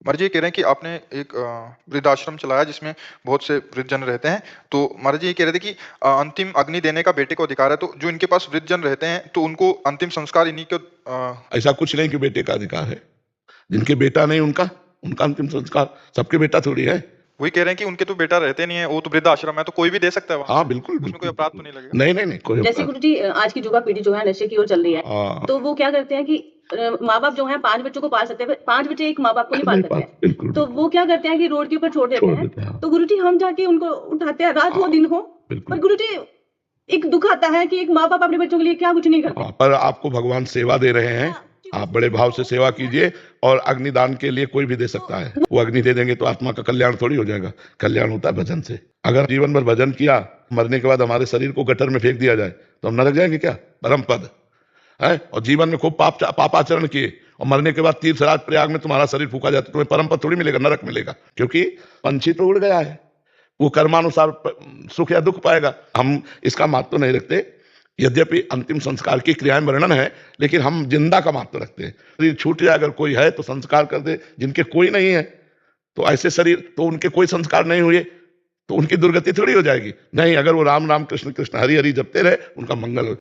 महाराज ये कह रहे हैं कि आपने एक वृद्धाश्रम चलाया जिसमें बहुत से वृद्धजन रहते हैं। तो महाराज ये कह रहे थे कि अंतिम अग्नि देने का बेटे को अधिकार है, तो जो इनके पास वृद्धजन रहते हैं तो उनको अंतिम संस्कार इन्हीं को ऐसा कुछ नहीं कि बेटे का अधिकार है। जिनके बेटा नहीं उनका उनका अंतिम संस्कार, सबके बेटा थोड़ी है। वही कह रहे हैं कि उनके तो बेटा रहते नहीं है, वो तो वृद्धाश्रम है, तो कोई भी दे सकता है वहाँ। हाँ, बिल्कुल, उसमें कोई बिल्कुल, अपराध तो बिल्कुल। नहीं लगेगा? नहीं, कोई जैसे अपराध गुरुजी आज की युवा पीढ़ी जो है नशे की ओर चल रही है, हाँ। तो वो क्या करते हैं कि माँ-बाप जो हैं 5 बच्चों को पाल सकते हैं, 5 बच्चे एक माँ-बाप को नहीं पाल नहीं सकते पाल हैं। बिल्कुल, तो वो क्या करते हैं कि रोड के ऊपर छोड़ देते हैं। हाँ। तो गुरुजी हम जाके उनको उठाते हैं, रात हो हाँ, दिन हो। पर बिल्कुल। गुरुजी एक दुःख आता है कि एक माँ-बाप अपने बच्चों के लिए क्या कुछ नहीं करते। हाँ, पर आपको भगवान सेवा दे रहे हैं, आप बड़े भाव से सेवा कीजिए और अग्निदान के लिए कोई भी दे सकता है। वो अग्नि दे देंगे तो आत्मा का कल्याण थोड़ी हो जाएगा, कल्याण होता है भजन से। अगर जीवन भर भजन किया, मरने के बाद हमारे शरीर को गटर में फेंक दिया जाए, तो हम नरक जाएंगे क्या? परम पद है। और जीवन में खूब पापाचरण किए और मरने के बाद तीर्थराज प्रयाग में तुम्हारा शरीर फूका जाता, तुम्हें परम पद थोड़ी मिलेगा, नरक मिलेगा। क्योंकि पंछी तो उड़ गया है, वो कर्मानुसार सुख या दुख पाएगा। हम इसका महत्व तो नहीं रखते, यद्यपि अंतिम संस्कार की क्रियाएं वर्णन है, लेकिन हम जिंदा का महत्व रखते हैं। शरीर छूट जाए अगर कोई है तो संस्कार कर दे, जिनके कोई नहीं है तो ऐसे शरीर तो उनके कोई संस्कार नहीं हुए तो उनकी दुर्गति थोड़ी हो जाएगी। नहीं, अगर वो राम राम कृष्ण कृष्ण हरि हरि जपते रहे, उनका मंगल हो।